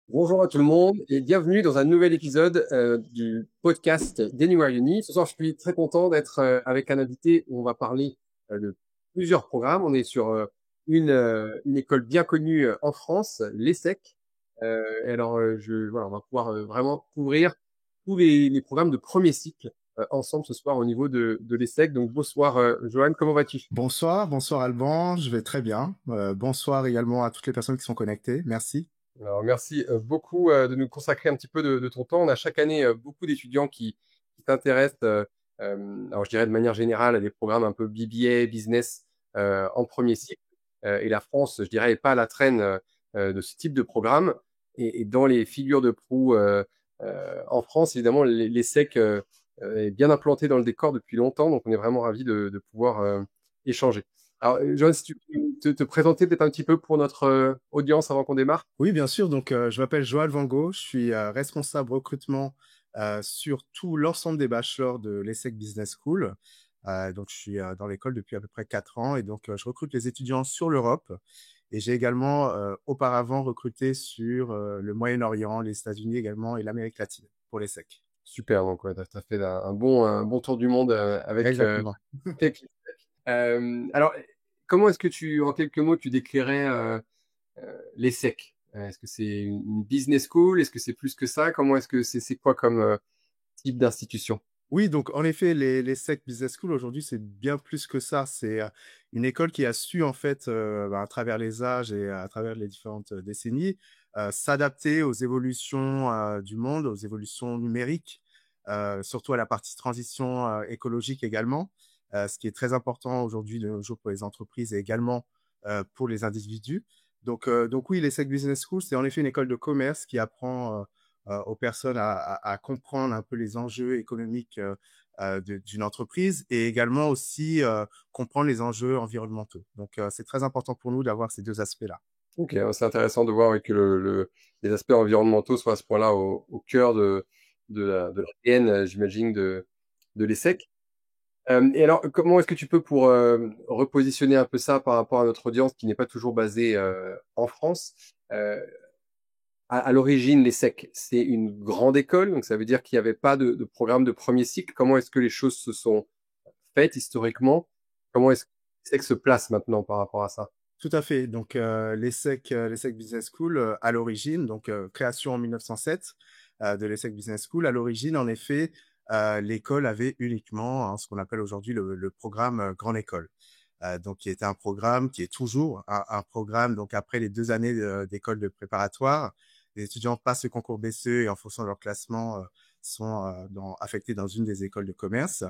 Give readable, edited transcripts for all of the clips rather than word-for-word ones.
Bonjour à tout le monde et bienvenue dans un nouvel épisode du podcast d'Anywhere Uni. Ce soir, je suis très content d'être avec un invité où on va parler de plusieurs programmes. On est sur une école bien connue en France, l'ESSEC. Et alors, voilà, on va pouvoir vraiment couvrir tous les programmes de premier cycle ensemble ce soir au niveau de l'ESSEC. Donc, bonsoir Johan, comment vas-tu? Bonsoir, bonsoir Alban, je vais très bien. Bonsoir également à toutes les personnes qui sont connectées. Merci. Alors, merci beaucoup de nous consacrer un petit peu de ton temps. On a chaque année beaucoup d'étudiants qui s'intéressent, alors je dirais de manière générale, à des programmes un peu BBA, business en premier cycle. Et la France, je dirais, est pas à la traîne de ce type de programme. Et dans les figures de proue en France, évidemment, les SEC est bien implanté dans le décor depuis longtemps. Donc, on est vraiment ravis de pouvoir échanger. Alors, John, si tu peux te présenter peut-être un petit peu pour notre audience avant qu'on démarre. Oui, bien sûr. Donc, je m'appelle Joël Van Gogh. Je suis responsable recrutement sur tout l'ensemble des bachelors de l'ESSEC Business School. Donc, je suis dans l'école depuis à peu près 4 ans et donc je recrute les étudiants sur l'Europe. Et j'ai également auparavant recruté sur le Moyen-Orient, les États-Unis également et l'Amérique latine pour l'ESSEC. Super, donc ouais, t'as fait un bon tour du monde Exactement. avec alors, comment est-ce que en quelques mots, tu décrirais l'ESSEC? Est-ce que c'est une business school? Est-ce que c'est plus que ça? Comment est-ce que c'est quoi comme type d'institution? Oui, donc en effet, les SEC Business School aujourd'hui, c'est bien plus que ça. C'est une école qui a su en fait, à travers les âges et à travers les différentes décennies, s'adapter aux évolutions du monde, aux évolutions numériques, surtout à la partie transition écologique également, ce qui est très important aujourd'hui de nos jours pour les entreprises et également pour les individus. Donc oui, les SEC Business School, c'est en effet une école de commerce qui apprend aux personnes à comprendre un peu les enjeux économiques d'une entreprise et également aussi comprendre les enjeux environnementaux. Donc, c'est très important pour nous d'avoir ces deux aspects-là. Ok, c'est intéressant de voir ouais, que les aspects environnementaux soient à ce point-là au cœur de l'ADN, j'imagine, de l'ESSEC. Et alors, comment est-ce que tu peux, pour repositionner un peu ça par rapport à notre audience qui n'est pas toujours basée en France, euh, à l'origine, l'ESSEC, c'est une grande école, donc ça veut dire qu'il n'y avait pas de programme de premier cycle. Comment est-ce que les choses se sont faites historiquement? Comment est-ce que l'ESSEC se place maintenant par rapport à ça? Tout à fait. Donc, l'ESSEC Business School, à l'origine, donc création en 1907 de l'ESSEC Business School. À l'origine, en effet, l'école avait uniquement ce qu'on appelle aujourd'hui le programme Grande École. Donc, qui était un programme qui est toujours un programme. Donc, après les 2 années d'école de préparatoire, les étudiants passent le concours BCE et en fonction de leur classement, sont affectés dans une des écoles de commerce.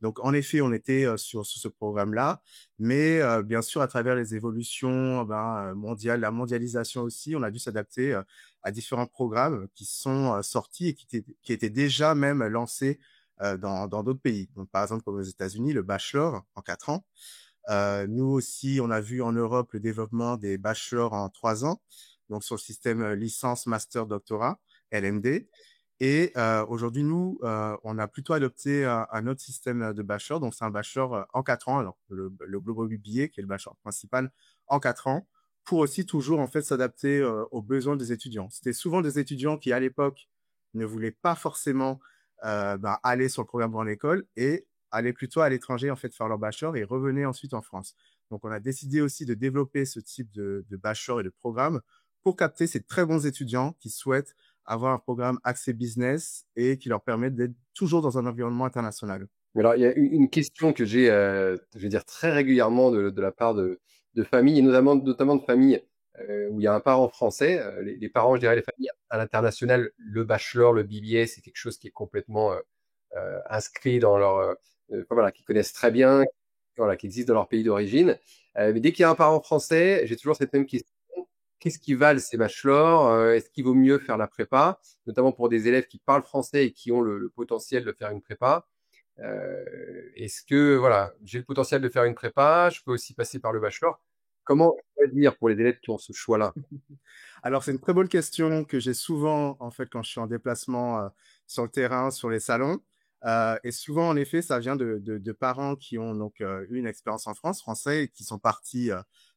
Donc, en effet, on était sur ce programme-là, mais bien sûr, à travers les évolutions mondiales, la mondialisation aussi, on a dû s'adapter à différents programmes qui sont sortis et qui étaient déjà même lancés dans d'autres pays. Donc, par exemple, comme aux États-Unis, le bachelor en 4 ans. Nous aussi, on a vu en Europe le développement des bachelors en 3 ans, donc sur le système licence, master, doctorat, LMD. Et aujourd'hui, nous, on a plutôt adopté un autre système de bachelor, donc c'est un bachelor en 4 ans, alors le Global BBA, qui est le bachelor principal, en 4 ans, pour aussi toujours en fait s'adapter aux besoins des étudiants. C'était souvent des étudiants qui, à l'époque, ne voulaient pas forcément aller sur le programme Grande École et allaient plutôt à l'étranger en fait faire leur bachelor et revenaient ensuite en France. Donc on a décidé aussi de développer ce type de bachelor et de programme pour capter ces très bons étudiants qui souhaitent avoir un programme axé business et qui leur permet d'être toujours dans un environnement international. Mais alors, il y a une question que j'ai, je vais dire très régulièrement de la part de familles, et notamment de familles où il y a un parent français. Les parents, je dirais, les familles à l'international, le bachelor, le BBA, c'est quelque chose qui est complètement inscrit dans enfin, voilà, qu'ils connaissent très bien, voilà, qui existe dans leur pays d'origine. Mais dès qu'il y a un parent français, j'ai toujours cette même question. Qu'est-ce qui valent ces bachelors? Est-ce qu'il vaut mieux faire la prépa, notamment pour des élèves qui parlent français et qui ont le potentiel de faire une prépa? Est-ce que, voilà, j'ai le potentiel de faire une prépa, je peux aussi passer par le bachelor. Comment dire pour les élèves qui ont ce choix-là? Alors, c'est une très bonne question que j'ai souvent, en fait, quand je suis en déplacement sur le terrain, sur les salons. Et souvent, en effet, ça vient de parents qui ont donc eu une expérience en France, français, et qui sont partis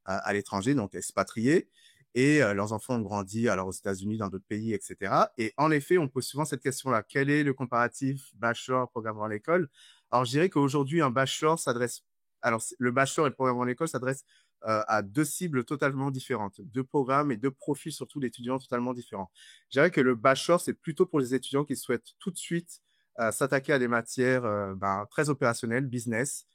à l'étranger, donc expatriés. et leurs enfants ont grandi alors aux États-Unis, dans d'autres pays, etc. Et en effet, on pose souvent cette question-là. Quel est le comparatif bachelor, programme en école? Alors, je dirais qu'aujourd'hui, un bachelor s'adresse... Alors, le bachelor et le programme en école s'adressent à deux cibles totalement différentes, deux programmes et deux profils surtout d'étudiants totalement différents. Je dirais que le bachelor, c'est plutôt pour les étudiants qui souhaitent tout de suite s'attaquer à des matières très opérationnelles, business,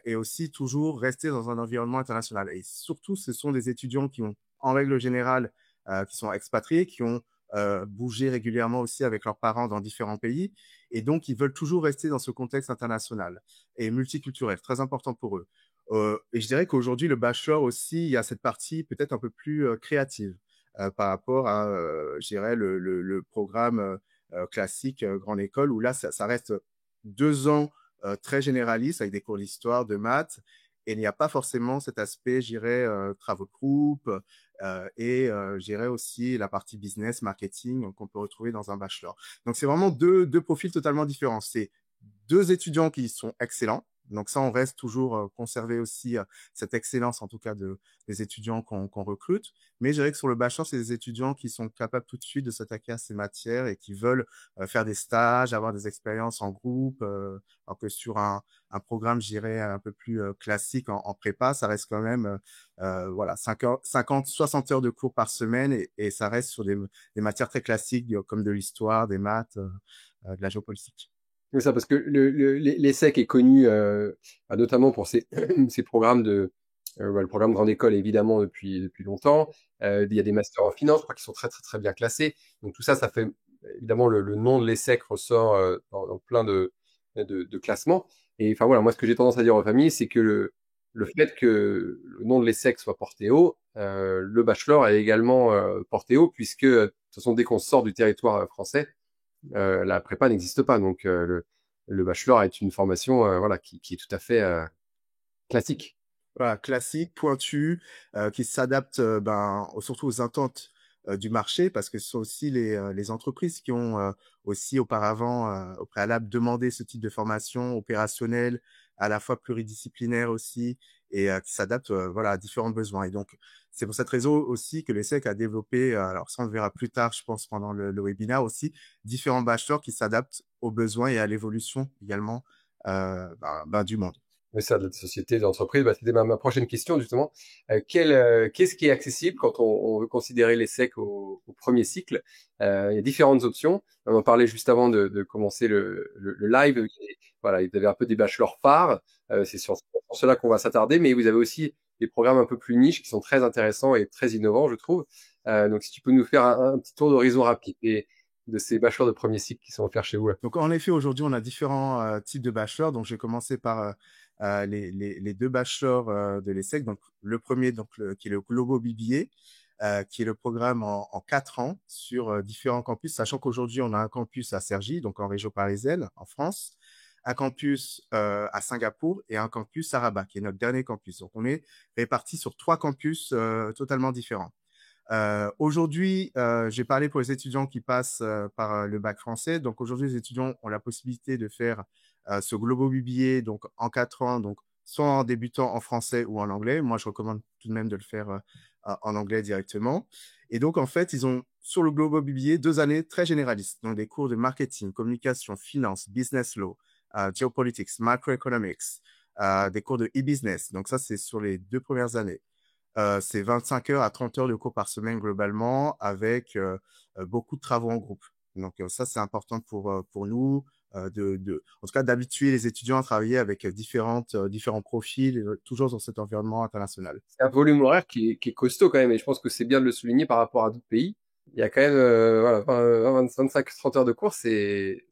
et aussi toujours rester dans un environnement international. Et surtout, ce sont des étudiants qui ont, en règle générale, qui sont expatriés, qui ont bougé régulièrement aussi avec leurs parents dans différents pays, et donc ils veulent toujours rester dans ce contexte international et multiculturel, très important pour eux. Et je dirais qu'aujourd'hui, le bachelor aussi, il y a cette partie peut-être un peu plus créative par rapport à, je dirais, le programme classique grande école, où là, ça reste 2 ans très généraliste avec des cours d'histoire, de maths, et il n'y a pas forcément cet aspect, je dirais, travaux de groupe, et je dirais aussi la partie business, marketing qu'on peut retrouver dans un bachelor. Donc, c'est vraiment deux profils totalement différents. C'est deux étudiants qui sont excellents. Donc ça, on reste toujours conserver aussi cette excellence, en tout cas, des étudiants qu'on recrute. Mais je dirais que sur le bachelor, c'est des étudiants qui sont capables tout de suite de s'attaquer à ces matières et qui veulent faire des stages, avoir des expériences en groupe, alors que sur un programme, je dirais, un peu plus classique en prépa, ça reste quand même voilà, 50, 60 heures de cours par semaine, et ça reste sur des matières très classiques comme de l'histoire, des maths, de la géopolitique. C'est ça, parce que l'ESSEC est connu notamment pour ses, ses programmes le programme Grande École évidemment depuis longtemps. Il y a des masters en finance, je crois qu'ils sont très très très bien classés. Donc tout ça, ça fait évidemment le nom de l'ESSEC ressort dans plein de classements. Et enfin voilà, moi ce que j'ai tendance à dire aux familles, c'est que le fait que le nom de l'ESSEC soit porté haut, le bachelor est également porté haut, puisque de toute façon dès qu'on sort du territoire français, la prépa n'existe pas. Donc le bachelor est une formation voilà qui est tout à fait classique. Voilà, classique, pointu, qui s'adapte surtout aux attentes du marché, parce que ce sont aussi les entreprises qui ont aussi auparavant, au préalable, demandé ce type de formation opérationnelle, à la fois pluridisciplinaire aussi, et qui s'adapte voilà, à différents besoins. Et donc, c'est pour cette raison aussi que l'ESSEC a développé, alors ça on le verra plus tard, je pense, pendant le webinaire aussi, différents bachelors qui s'adaptent aux besoins et à l'évolution également du monde. Mais ça, de la société, d'entreprise, c'était ma prochaine question justement. Qu'est-ce qui est accessible quand on veut considérer l'ESSEC au premier cycle? Il y a différentes options. On en parlait juste avant de commencer le live. Voilà, vous avez un peu des bachelors phares. C'est sur cela qu'on va s'attarder, mais vous avez aussi des programmes un peu plus niches qui sont très intéressants et très innovants, je trouve. Donc, si tu peux nous faire un petit tour d'horizon rapide de ces bachelors de premier cycle qui sont offerts chez vous là. Donc, en effet, aujourd'hui, on a différents types de bachelors. Donc, je vais commencer par les deux bachelors de l'ESSEC. Donc, le premier, donc, qui est le Global BBA, qui est le programme en 4 ans sur différents campus, sachant qu'aujourd'hui, on a un campus à Cergy, donc en région parisienne, en France, un campus à Singapour et un campus à Rabat, qui est notre dernier campus. Donc, on est répartis sur 3 campus totalement différents. Aujourd'hui, j'ai parlé pour les étudiants qui passent par le bac français. Donc aujourd'hui, les étudiants ont la possibilité de faire ce Global BBA donc en 4 ans, donc soit en débutant en français ou en anglais. Moi, je recommande tout de même de le faire en anglais directement. Et donc, en fait, ils ont sur le Global BBA 2 années très généralistes, donc des cours de marketing, communication, finance, business law, geopolitics, macroeconomics, des cours de e-business. Donc ça, c'est sur les 2 premières années. C'est 25 heures à 30 heures de cours par semaine globalement, avec beaucoup de travaux en groupe. Donc ça, c'est important pour nous, en tout cas, d'habituer les étudiants à travailler avec différents profils, toujours dans cet environnement international. C'est un volume horaire qui est costaud quand même, et je pense que c'est bien de le souligner par rapport à d'autres pays. Il y a quand même voilà, 25-30 heures de cours, c'est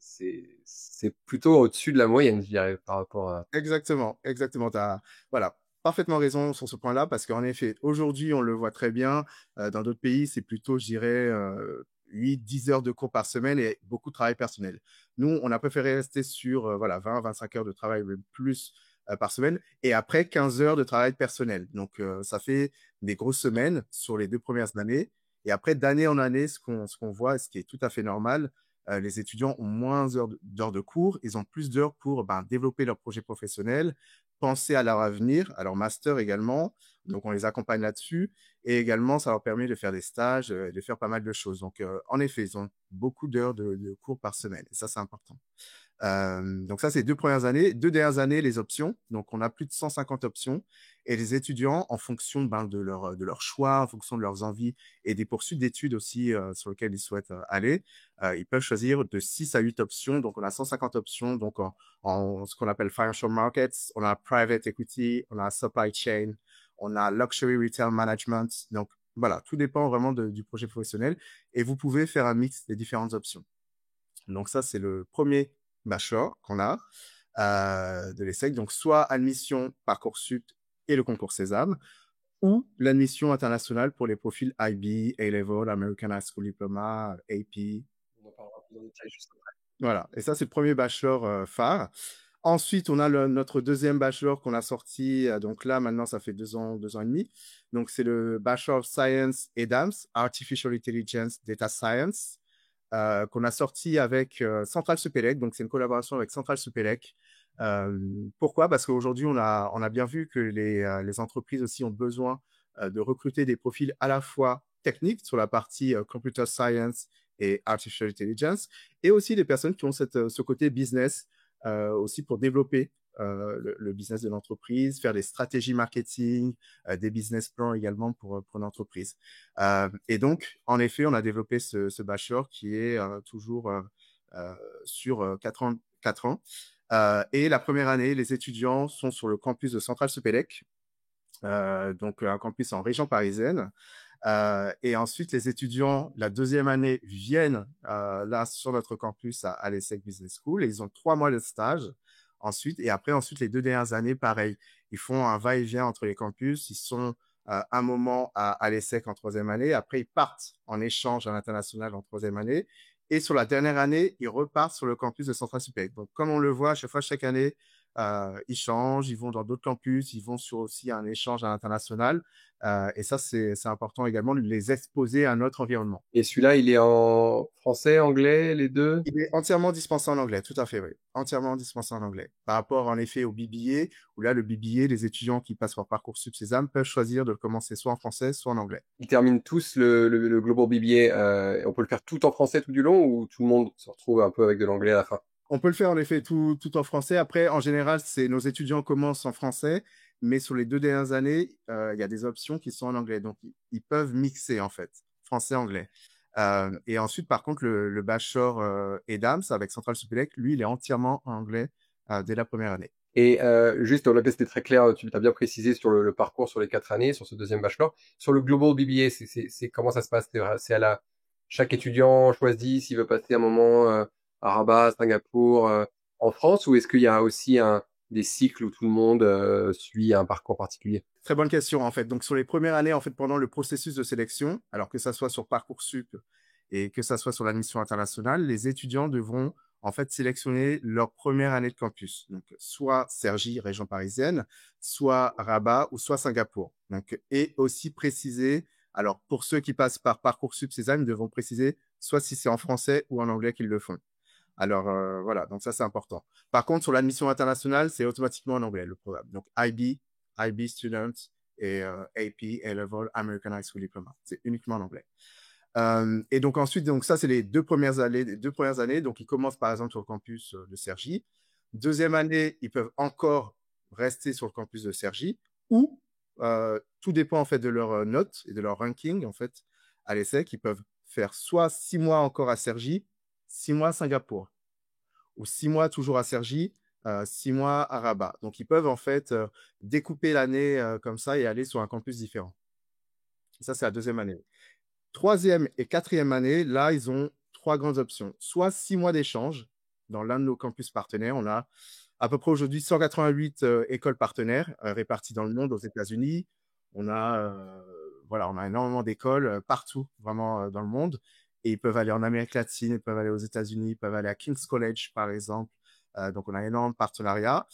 plutôt au-dessus de la moyenne, je dirais, par rapport à... Exactement, exactement. Tu as voilà, parfaitement raison sur ce point-là, parce qu'en effet, aujourd'hui, on le voit très bien. Dans d'autres pays, c'est plutôt, je dirais, 8-10 heures de cours par semaine et beaucoup de travail personnel. Nous, on a préféré rester sur voilà, 20-25 heures de travail, même plus par semaine, et après 15 heures de travail personnel. Donc, ça fait des grosses semaines sur les 2 premières années. Et après, d'année en année, ce qu'on voit, ce qui est tout à fait normal, les étudiants ont moins d'heures de cours, ils ont plus d'heures pour développer leur projet professionnel, penser à leur avenir, à leur master également. Donc, on les accompagne là-dessus. Et également, ça leur permet de faire des stages, de faire pas mal de choses. Donc, en effet, ils ont beaucoup d'heures de cours par semaine. Et ça, c'est important. Donc ça, c'est 2 premières années. 2 dernières années, les options. Donc, on a plus de 150 options et les étudiants, en fonction, de leur choix, en fonction de leurs envies et des poursuites d'études aussi, sur lesquelles ils souhaitent, aller, ils peuvent choisir de 6 à 8 options. Donc, on a 150 options, donc en ce qu'on appelle financial markets, on a private equity, on a supply chain, on a luxury retail management. Donc, voilà, tout dépend vraiment du projet professionnel et vous pouvez faire un mix des différentes options. Donc ça, c'est le premier bachelor qu'on a de l'ESSEC. Donc soit admission Parcoursup et le concours Sésame, ou l'admission internationale pour les profils IB, A-Level, American High School Diploma, AP. On en parlera plus en détail juste après. Voilà, et ça, c'est le premier bachelor phare. Ensuite, on a notre deuxième bachelor qu'on a sorti, donc là, maintenant, ça fait 2 ans et demi. Donc, c'est le Bachelor of Science EDAMS, Artificial Intelligence Data Science, qu'on a sorti avec Centrale Supélec. Donc, c'est une collaboration avec Centrale Supélec. Pourquoi? Parce qu'aujourd'hui, on a bien vu que les entreprises aussi ont besoin de recruter des profils à la fois techniques sur la partie Computer Science et Artificial Intelligence, et aussi des personnes qui ont ce côté business aussi pour développer le business de l'entreprise, faire des stratégies marketing, des business plans également pour l'entreprise. Et donc, en effet, on a développé ce bachelor qui est toujours sur 4 ans. Et la première année, les étudiants sont sur le campus de Centrale Supélec, donc un campus en région parisienne. Et ensuite, les étudiants, la deuxième année, viennent là sur notre campus à l'ESSEC Business School et ils ont 3 mois de stage ensuite. Et après, ensuite, les 2 dernières années, pareil, ils font un va-et-vient entre les campus. Ils sont un moment à l'ESSEC en troisième année. Après, ils partent en échange à l'international en troisième année. Et sur la dernière année, ils repartent sur le campus de Centrale Supélec. Donc, comme on le voit, à chaque fois, chaque année, ils changent, ils vont dans d'autres campus, ils vont sur aussi un échange à l'international. Et ça, c'est important également de les exposer à notre environnement. Et celui-là, il est en français, anglais, les deux? Il est entièrement dispensé en anglais, tout à fait, oui. Entièrement dispensé en anglais. Par rapport, en effet, au BBA, où là, le BBA, les étudiants qui passent par Parcoursup Sésame peuvent choisir de le commencer soit en français, soit en anglais. Ils terminent tous le Global BBA. On peut le faire tout en français tout du long ou tout le monde se retrouve un peu avec de l'anglais à la fin? On peut le faire, en effet, tout en français. Après, en général, nos étudiants commencent en français, mais sur les 2 dernières années, il y a des options qui sont en anglais. Donc, ils peuvent mixer, en fait, français-anglais. Et ensuite, par contre, le bachelor EDAMS avec Centrale Supélec, lui, il est entièrement en anglais dès la première année. Et juste, là, c'était très clair, tu as bien précisé sur le parcours sur les 4 années, sur ce deuxième bachelor. Sur le Global BBA, c'est comment ça se passe? C'est chaque étudiant choisit s'il veut passer un moment à Rabat, Singapour, en France, ou est-ce qu'il y a aussi des cycles où tout le monde suit un parcours particulier? Très bonne question, en fait. Donc, sur les premières années, en fait, pendant le processus de sélection, alors que ça soit sur Parcoursup et que ça soit sur l'admission internationale, les étudiants devront, en fait, sélectionner leur première année de campus. Donc, soit Cergy, région parisienne, soit Rabat ou soit Singapour. Donc, et aussi préciser, alors, pour ceux qui passent par Parcoursup Sésame, ils devront préciser soit si c'est en français ou en anglais qu'ils le font. Alors, voilà, donc ça, c'est important. Par contre, sur l'admission internationale, c'est automatiquement en anglais, le programme. Donc, IB Student et AP, A-Level, American High School Diploma. C'est uniquement en anglais. Et donc ensuite, donc ça, c'est les 2 premières années. Donc, ils commencent par exemple sur le campus de Cergy. Deuxième année, ils peuvent encore rester sur le campus de Cergy ou tout dépend en fait de leur note et de leur ranking en fait à l'ESSEC. Ils peuvent faire soit 6 mois encore à Cergy, 6 mois à Singapour, ou 6 mois toujours à Cergy, 6 mois à Rabat. Donc, ils peuvent en fait découper l'année comme ça et aller sur un campus différent. Ça, c'est la deuxième année. Troisième et quatrième année, là, ils ont 3 grandes options. Soit 6 mois d'échange dans l'un de nos campus partenaires. On a à peu près aujourd'hui 188 écoles partenaires réparties dans le monde, aux États-Unis. Voilà, on a énormément d'écoles partout, vraiment dans le monde. Et ils peuvent aller en Amérique latine, ils peuvent aller aux États-Unis, ils peuvent aller à King's College, par exemple. Donc, on a énormément de partenariats.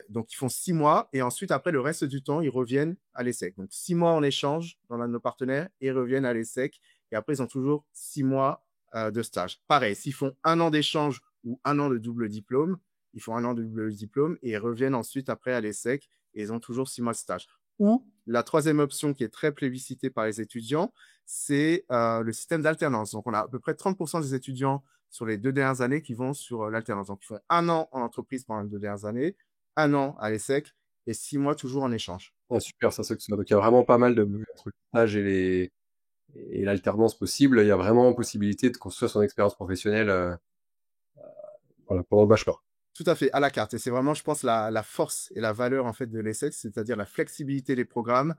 Donc, ils font 6 mois et ensuite, après le reste du temps, ils reviennent à l'ESSEC. Donc, 6 mois en échange dans l'un de nos partenaires et ils reviennent à l'ESSEC. Et après, ils ont toujours 6 mois de stage. Pareil, s'ils font 1 an d'échange ou 1 an de double diplôme, ils font 1 an de double diplôme et ils reviennent ensuite après à l'ESSEC et ils ont toujours 6 mois de stage. Ou la troisième option qui est très plébiscitée par les étudiants, c'est le système d'alternance. Donc, on a à peu près 30% des étudiants sur les 2 dernières années qui vont sur l'alternance. Donc, ils font 1 an en entreprise pendant les 2 dernières années, 1 an à l'ESSEC et 6 mois toujours en échange. Ah, super, ça, donc il y a vraiment pas mal de entre le stage et l'alternance possible. Il y a vraiment possibilité de construire son expérience professionnelle, voilà, pendant le bachelor. Tout à fait, à la carte. Et c'est vraiment, je pense, la force et la valeur en fait de l'ESSEC, c'est-à-dire la flexibilité des programmes,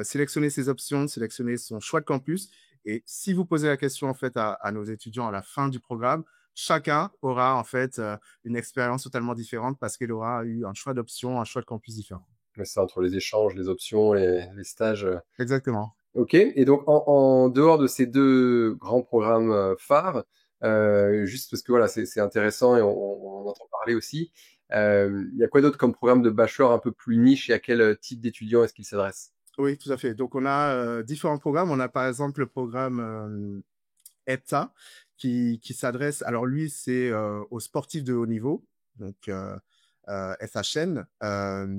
sélectionner ses options, sélectionner son choix de campus. Et si vous posez la question en fait à nos étudiants à la fin du programme, chacun aura en fait une expérience totalement différente parce qu'il aura eu un choix d'options, un choix de campus différent. Mais ça, entre les échanges, les options, les stages. Exactement. Ok. Et donc, en dehors de ces deux grands programmes phares, juste parce que voilà, c'est intéressant et on entend parler aussi, il y a quoi d'autre comme programme de bachelor un peu plus niche et à quel type d'étudiants est-ce qu'il s'adresse? Oui, tout à fait. Donc, on a différents programmes. On a par exemple le programme EPTA qui s'adresse, alors lui, c'est aux sportifs de haut niveau, donc SHN.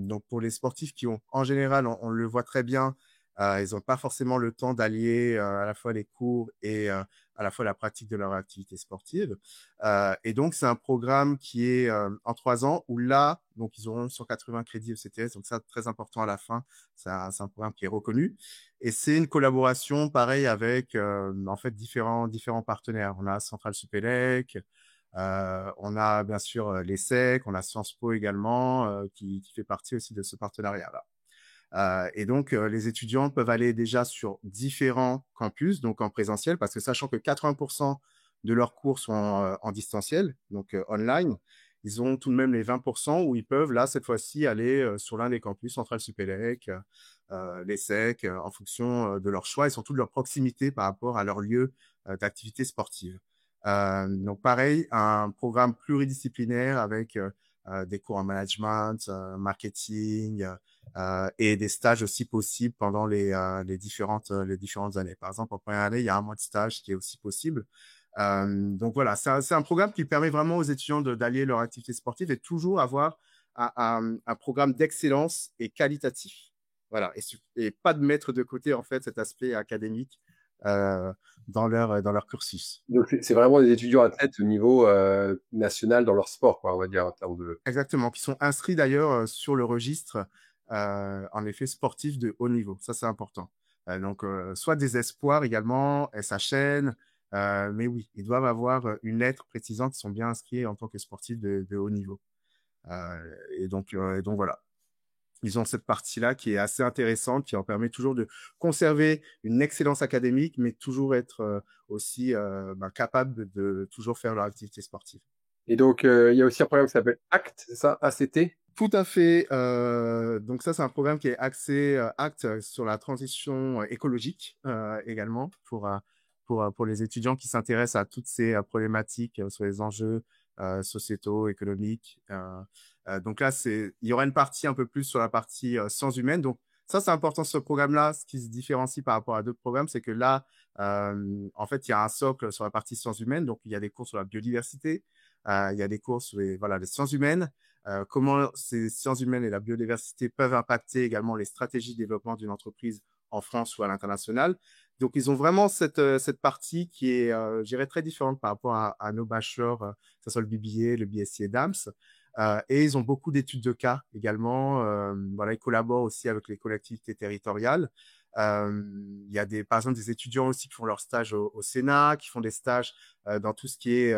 Donc, pour les sportifs qui ont, en général, on le voit très bien, ils n'ont pas forcément le temps d'allier à la fois les cours et à la fois la pratique de leur activité sportive. Et donc, c'est un programme qui est en 3 ans où là, donc ils auront 180 crédits ECTS, donc ça, très important à la fin. C'est un programme qui est reconnu. Et c'est une collaboration, pareil, avec en fait différents partenaires. On a Centrale Supélec, on a bien sûr l'ESSEC, on a Sciences Po également, qui fait partie aussi de ce partenariat-là. Et donc, les étudiants peuvent aller déjà sur différents campus, donc en présentiel, parce que sachant que 80% de leurs cours sont en distanciel, donc online, ils ont tout de même les 20% où ils peuvent, là, cette fois-ci, aller sur l'un des campus, Centrale Supélec, l'ESSEC, en fonction de leur choix et surtout de leur proximité par rapport à leur lieu d'activité sportive. Donc, pareil, un programme pluridisciplinaire avec des cours en management, marketing, et des stages aussi possibles pendant les différentes années. Par exemple, en première année, il y a 1 mois de stage qui est aussi possible. Donc voilà, c'est un programme qui permet vraiment aux étudiants d'allier leur activité sportive et toujours avoir un programme d'excellence et qualitatif. Voilà, et pas de mettre de côté en fait cet aspect académique euh, dans leur cursus. Donc, c'est vraiment des étudiants athlètes au niveau national dans leur sport, quoi, on va dire, en termes de... Exactement, qui sont inscrits d'ailleurs sur le registre, en effet, sportif de haut niveau. Ça, c'est important. Donc, soit des espoirs également, SHN, mais oui, ils doivent avoir une lettre précisant qu'ils sont bien inscrits en tant que sportifs de haut niveau. Et donc, voilà. Ils ont cette partie-là qui est assez intéressante, qui leur permet toujours de conserver une excellence académique, mais toujours être aussi capable de toujours faire leur activité sportive. Et donc, il y a aussi un programme qui s'appelle ACT, c'est ça, ACT? Tout à fait. Donc ça, c'est un programme qui est axé acte sur la transition écologique également pour les étudiants qui s'intéressent à toutes ces problématiques sur les enjeux sociétaux, économiques. Donc là, il y aura une partie un peu plus sur la partie sciences humaines. Donc ça, c'est important ce programme-là. Ce qui se différencie par rapport à d'autres programmes, c'est que là, en fait, il y a un socle sur la partie sciences humaines. Donc il y a des cours sur la biodiversité, il y a des cours sur les sciences humaines. Comment ces sciences humaines et la biodiversité peuvent impacter également les stratégies de développement d'une entreprise en France ou à l'international. Donc, ils ont vraiment cette partie qui est, je dirais, très différente par rapport à nos bachelors, que ce soit le BBA, le BSc et DAMS. Et ils ont beaucoup d'études de cas également. Voilà, ils collaborent aussi avec les collectivités territoriales. Il y a par exemple des étudiants aussi qui font leur stage au Sénat, qui font des stages dans tout ce qui est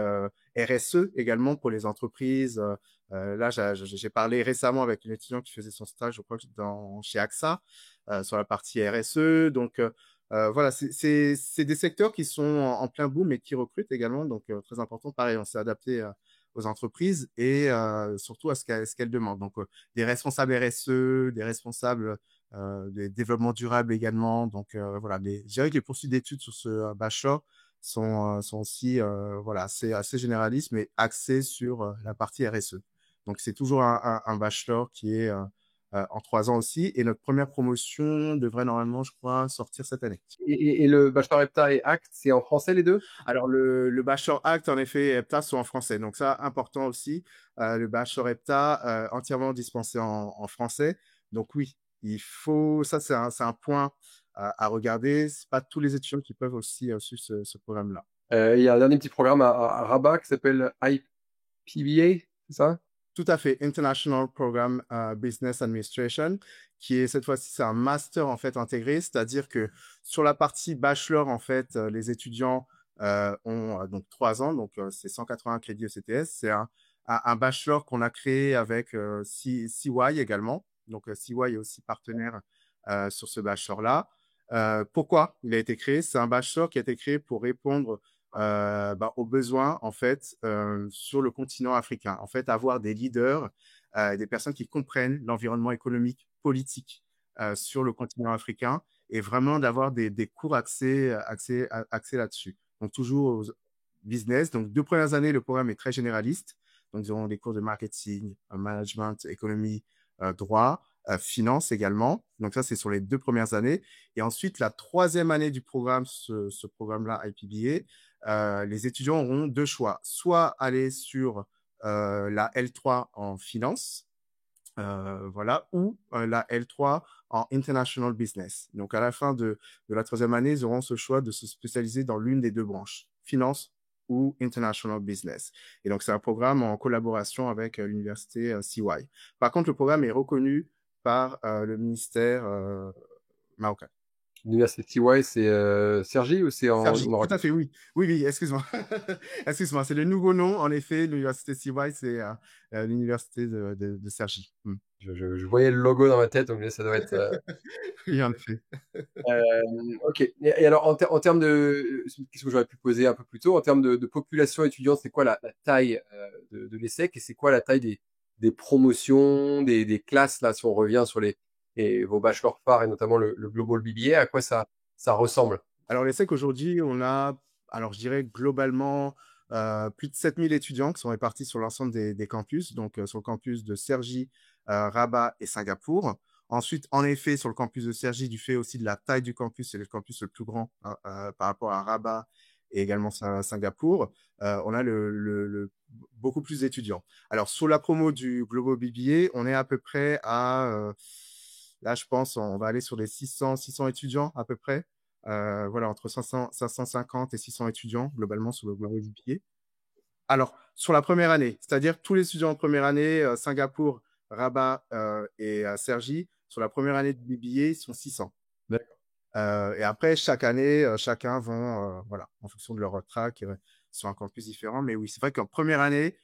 RSE également pour les entreprises. Là, j'ai parlé récemment avec une étudiante qui faisait son stage, je crois, chez AXA, sur la partie RSE. Donc, voilà, c'est des secteurs qui sont en plein boom et qui recrutent également. Donc, très important. Pareil, on s'est adapté aux entreprises et surtout à ce qu'elles demandent. Donc, des responsables RSE, des responsables des développements durables également. Donc, voilà, je dirais que les poursuites d'études sur ce bachelor sont aussi voilà, assez généralistes, mais axés sur la partie RSE. Donc, c'est toujours un bachelor qui est en 3 ans aussi. Et notre première promotion devrait normalement, je crois, sortir cette année. Et le bachelor EPTA et ACT, c'est en français les deux? Alors, le Bachelor Act, en effet, et EPTA sont en français. Donc, ça, important aussi. Le Bachelor EPTA, entièrement dispensé en français. Donc, oui, il faut, ça, c'est un point à regarder. C'est pas tous les étudiants qui peuvent aussi suivre ce programme-là. Il y a un dernier petit programme à Rabat qui s'appelle IPBA, c'est ça? Tout à fait, International Program Business Administration, qui est cette fois-ci, c'est un master en fait intégré, c'est-à-dire que sur la partie bachelor, en fait, les étudiants ont donc 3 ans, donc c'est 180 crédits ECTS. C'est un bachelor qu'on a créé avec CY également. Donc CY est aussi partenaire sur ce bachelor-là. Pourquoi il a été créé? C'est un bachelor qui a été créé pour répondre aux besoins en fait sur le continent africain. En fait, avoir des leaders, des personnes qui comprennent l'environnement économique, politique sur le continent africain et vraiment d'avoir des cours axés là-dessus. Donc toujours aux business. Donc 2 premières années, le programme est très généraliste. Donc ils auront des cours de marketing, management, économie, droit. Finance également. Donc ça, c'est sur les 2 premières années. Et ensuite, la 3e année du programme, ce programme-là, IPBA, les étudiants auront 2 choix. Soit aller sur la L3 en finance, voilà, ou la L3 en International Business. Donc, à la fin de la 3e année, ils auront ce choix de se spécialiser dans l'une des 2 branches, finance ou International Business. Et donc, c'est un programme en collaboration avec l'université CY. Par contre, le programme est reconnu par le ministère marocain. L'université TY, c'est Cergy ou c'est au Sergi, tout Maroc? à fait, oui. Oui, oui, excuse-moi. Excuse-moi, c'est le nouveau nom. En effet, l'université CY, c'est l'université de Cergy. Je voyais le logo dans ma tête, donc ça doit être. Oui, en effet. Ok. Et alors, en termes de, c'est une question que j'aurais pu poser un peu plus tôt, en termes de population étudiante, c'est quoi la taille de l'ESSEC et c'est quoi la taille des promotions, des classes, là, si on revient sur vos bachelors phares et notamment le Global BBA, à quoi ça ressemble? Alors, l'ESSEC, aujourd'hui, on a, alors je dirais globalement, plus de 7000 étudiants qui sont répartis sur l'ensemble des campus, donc sur le campus de Cergy, Rabat et Singapour. Ensuite, en effet, sur le campus de Cergy, du fait aussi de la taille du campus, c'est le campus le plus grand par rapport à Rabat et également Singapour, on a beaucoup plus d'étudiants. Alors, sur la promo du Global BBA, on est à peu près là, je pense, on va aller sur les 600 étudiants à peu près. Voilà, entre 550 et 600 étudiants globalement sur le Global BBA. Alors, sur la première année, c'est-à-dire tous les étudiants en première année, Singapour, Rabat et Cergy, sur la première année de BBA, ils sont 600. D'accord. Et après, chaque année, chacun vont, voilà, en fonction de leur track, sur un campus différent. Mais oui, c'est vrai qu'en première année,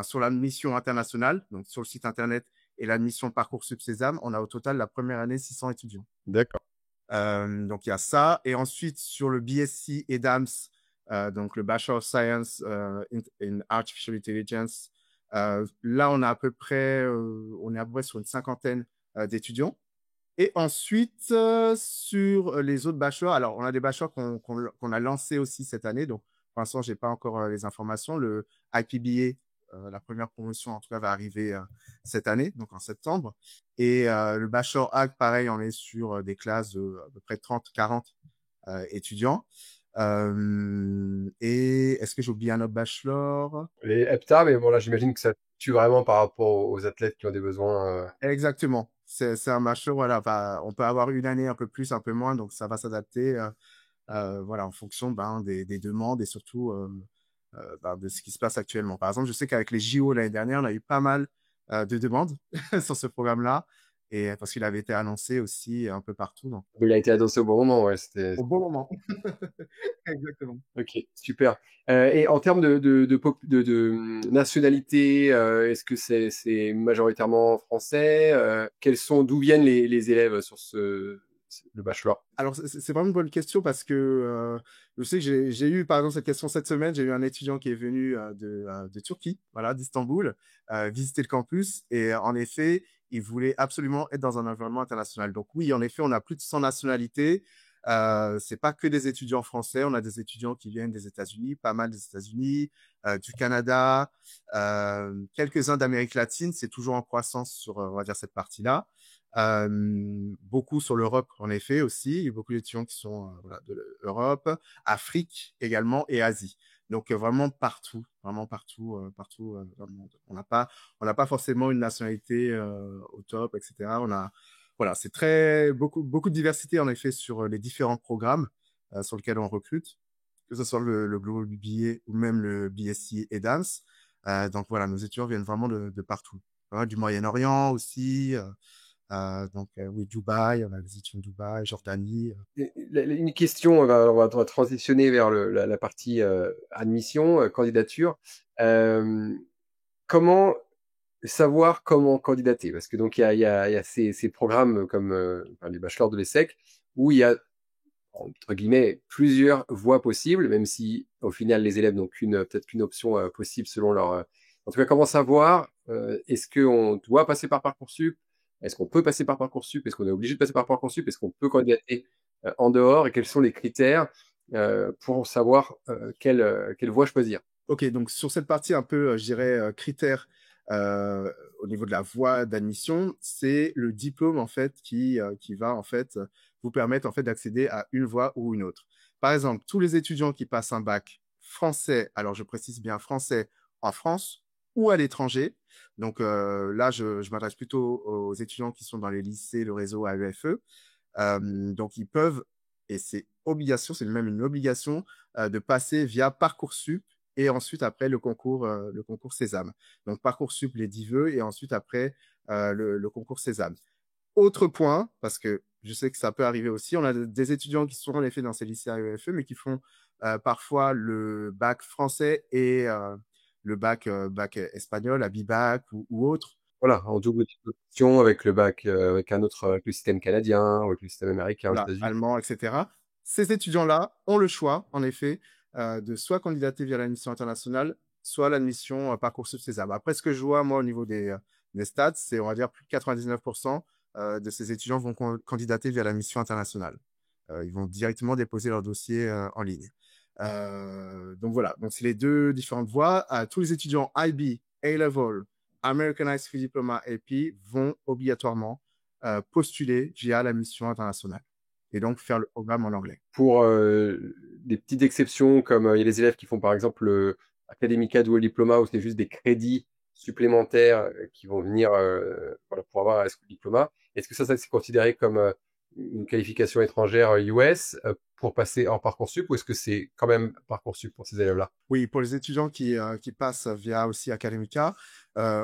sur l'admission internationale, donc sur le site internet et l'admission Parcoursup Sésame, on a au total la première année 600 étudiants. D'accord. Donc il y a ça. Et ensuite, sur le BSc EDAMS, donc le Bachelor of Science in Artificial Intelligence, là, on a à peu près, sur une cinquantaine d'étudiants. Et ensuite, sur les autres bachelors, alors on a des bachelors qu'on a lancés aussi cette année. Donc, pour l'instant, j'ai pas encore les informations. Le IPBA, la première promotion, en tout cas, va arriver cette année, donc en septembre. Et le Bachelor Hack, pareil, on est sur des classes de à peu près 30-40 étudiants. Et est-ce que j'ai oublié un autre bachelor? Les EPTA, mais bon, là, j'imagine que ça tue vraiment par rapport aux athlètes qui ont des besoins. Exactement. C'est un bachelor, voilà. On peut avoir une année un peu plus, un peu moins, donc ça va s'adapter. Voilà, en fonction des demandes et surtout de ce qui se passe actuellement. Par exemple, je sais qu'avec les JO l'année dernière, on a eu pas mal de demandes sur ce programme-là, et parce qu'il avait été annoncé aussi un peu partout. Donc, Il a été annoncé au bon moment, ouais. au bon moment. Exactement. Ok, super. Et en termes de nationalité, est-ce que c'est majoritairement français? D'où viennent les élèves sur le bachelor? Alors, c'est vraiment une bonne question parce que je sais que j'ai eu, par exemple, cette question cette semaine. J'ai eu un étudiant qui est venu de Turquie, voilà, d'Istanbul, visiter le campus. Et en effet, il voulait absolument être dans un environnement international. Donc oui, en effet, on a plus de 100 nationalités. C'est pas que des étudiants français. On a des étudiants qui viennent des États-Unis, pas mal des États-Unis, du Canada, quelques-uns d'Amérique latine. C'est toujours en croissance sur, on va dire, cette partie-là. Beaucoup sur l'Europe, en effet, aussi. Il y a beaucoup d'étudiants qui sont voilà, de l'Europe, Afrique également et Asie. Donc vraiment partout, partout dans le monde. On n'a pas forcément une nationalité au top, etc. Voilà, c'est beaucoup de diversité en effet sur les différents programmes sur lesquels on recrute, que ce soit le Global BBA ou même le BSc et Dance. Donc voilà, nos étudiants viennent vraiment de partout. Voilà, du Moyen-Orient aussi. Oui, Dubaï, on a des étudiants de Dubaï, Jordanie. Une question, on va transitionner vers la partie admission, candidature. Comment savoir comment candidater? Parce que donc il y a ces programmes comme les bachelors de l'ESSEC où il y a entre guillemets plusieurs voies possibles, même si au final les élèves n'ont peut-être qu'une option possible selon leur. En tout cas, comment savoir est-ce qu'on doit passer par Parcoursup? Est-ce qu'on peut passer par Parcoursup? Est-ce qu'on est obligé de passer par Parcoursup? Est-ce qu'on peut candidater en dehors? Et quels sont les critères pour savoir quelle voie choisir? Ok, donc sur cette partie un peu, je dirais, critères au niveau de la voie d'admission, c'est le diplôme en fait qui va en fait vous permettre en fait d'accéder à une voie ou une autre. Par exemple, tous les étudiants qui passent un bac français, alors je précise bien français en France ou à l'étranger. Donc là, je m'adresse plutôt aux étudiants qui sont dans les lycées, le réseau AEFE. Donc ils peuvent, et c'est obligation, c'est même une obligation de passer via Parcoursup et ensuite après le concours Sésame. Donc Parcoursup les 10 vœux et ensuite après le concours Sésame. Autre point, parce que je sais que ça peut arriver aussi, on a des étudiants qui sont en effet dans ces lycées AEFE, mais qui font parfois le bac français et le bac espagnol, à BIBAC ou autre. Voilà, en double option avec le bac, avec un autre, avec le système canadien, avec le système américain aux Voilà, États-Unis. allemand, etc. Ces étudiants-là ont le choix, en effet, de soit candidater via l'admission internationale, soit l'admission Parcoursup Sésame. Après, ce que je vois, moi, au niveau des stats, c'est, on va dire, plus de 99% de ces étudiants vont candidater via la mission internationale. Ils vont directement déposer leur dossier en ligne. Donc voilà, donc c'est les deux différentes voies. Tous les étudiants IB, A-Level, American High School Diploma, AP vont obligatoirement postuler via la mission internationale et donc faire le programme en anglais. Pour des petites exceptions, comme il y a des élèves qui font par exemple Academica Dual Diploma, où c'est juste des crédits supplémentaires qui vont venir voilà, pour avoir un school diploma. Est-ce que ça c'est considéré comme une qualification étrangère US pour passer en Parcoursup, ou est-ce que c'est quand même Parcoursup pour ces élèves-là? Oui, pour les étudiants qui passent via aussi Academica,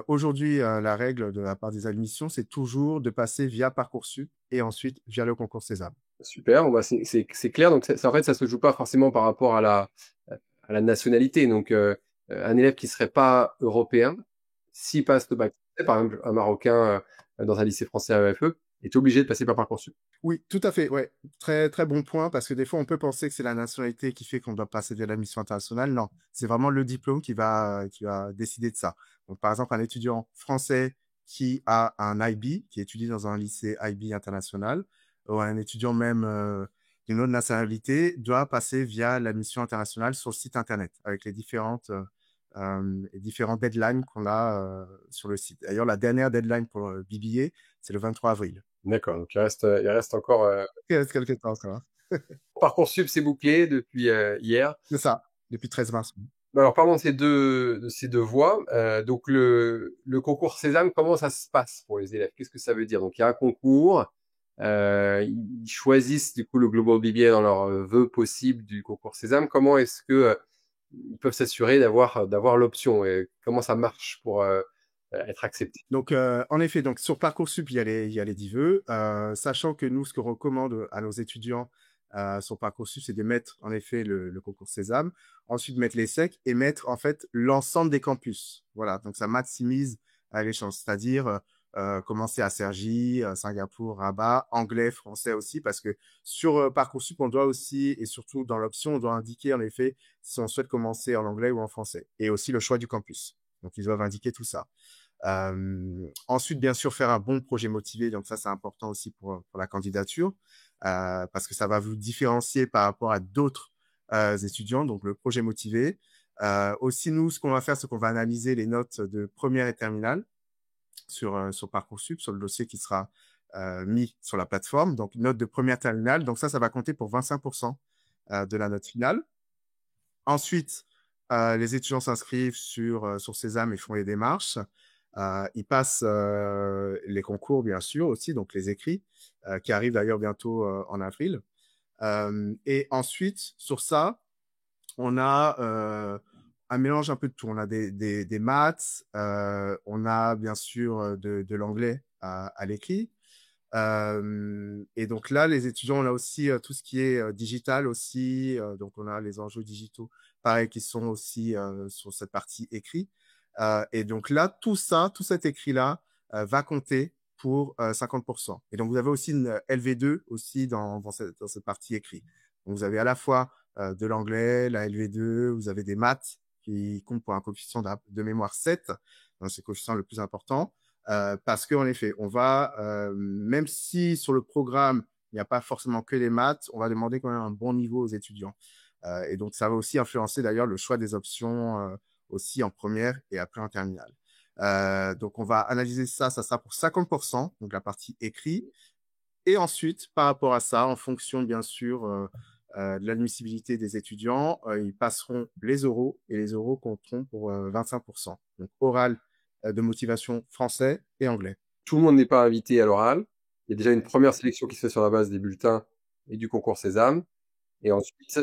aujourd'hui, la règle de la part des admissions, c'est toujours de passer via Parcoursup et ensuite via le concours Sésame. Super, bon, bah c'est clair. Donc en fait, ça se joue pas forcément par rapport à la nationalité. Donc un élève qui serait pas européen, s'il passe le bac français, par exemple un Marocain dans un lycée français à EFE, est obligé de passer par Parcoursup. Oui, tout à fait. Ouais, très très bon point parce que des fois on peut penser que c'est la nationalité qui fait qu'on doit passer via la mission internationale. Non, c'est vraiment le diplôme qui va décider de ça. Donc par exemple un étudiant français qui a un IB, qui étudie dans un lycée IB international, ou un étudiant même d'une autre nationalité doit passer via la mission internationale sur le site internet avec les différents deadlines qu'on a sur le site. D'ailleurs, la dernière deadline pour BBA, c'est le 23 avril. D'accord. Donc il reste encore. Il reste quelques temps, ça va. Parcoursup, c'est bouclé depuis hier. C'est ça, depuis 13 mars. Alors parlons de ces deux voies. Donc le concours Sésame, comment ça se passe pour les élèves? Qu'est-ce que ça veut dire? Donc il y a un concours. Ils choisissent du coup le Global BBA dans leur vœu possible du concours Sésame. Comment est-ce que ils peuvent s'assurer d'avoir l'option, et comment ça marche pour être accepté? Donc, en effet, donc sur Parcoursup, il y a les 10 vœux, sachant que nous, ce qu'on recommande à nos étudiants sur Parcoursup, c'est de mettre en effet le concours Sésame, ensuite mettre les SEC et mettre en fait l'ensemble des campus. Voilà, donc ça maximise les chances, c'est-à-dire commencer à Cergy, Singapour, Rabat, anglais, français aussi, parce que sur Parcoursup, on doit aussi, et surtout dans l'option, on doit indiquer en effet si on souhaite commencer en anglais ou en français, et aussi le choix du campus. Donc, ils doivent indiquer tout ça. Ensuite, bien sûr, faire un bon projet motivé. Donc ça, c'est important aussi pour la candidature. parce que ça va vous différencier par rapport à d'autres étudiants, donc le projet motivé. Aussi, nous, ce qu'on va faire, c'est qu'on va analyser les notes de première et terminale sur Parcoursup, sur le dossier qui sera mis sur la plateforme. Donc, note de première terminale. Donc, ça va compter pour 25% de la note finale. Ensuite, les étudiants s'inscrivent sur Sésame et font les démarches. Ils passent les concours, bien sûr, aussi, donc les écrits, qui arrivent d'ailleurs bientôt en avril. Et ensuite, sur ça, on a un mélange un peu de tout. On a des maths, on a bien sûr de l'anglais à l'écrit. Et donc là, les étudiants, on a aussi tout ce qui est digital aussi. Donc, on a les enjeux digitaux, pareil, qui sont aussi sur cette partie écrit. Et donc là, tout ça, tout cet écrit-là va compter pour 50%. Et donc, vous avez aussi une LV2 aussi dans cette partie écrit. Donc, vous avez à la fois de l'anglais, la LV2, vous avez des maths qui comptent pour un coefficient de mémoire 7. Donc, c'est le coefficient le plus important. Parce qu'en effet, on va, même si sur le programme, il n'y a pas forcément que les maths, on va demander quand même un bon niveau aux étudiants. Et donc, ça va aussi influencer d'ailleurs le choix des options aussi en première et après en terminale. Donc, on va analyser ça, ça sera pour 50%, donc la partie écrit. Et ensuite, par rapport à ça, en fonction bien sûr de l'admissibilité des étudiants, ils passeront les oraux et les oraux compteront pour 25%. Donc, oral de motivation français et anglais. Tout le monde n'est pas invité à l'oral. Il y a déjà une première sélection qui se fait sur la base des bulletins et du concours Sésame. Et ensuite,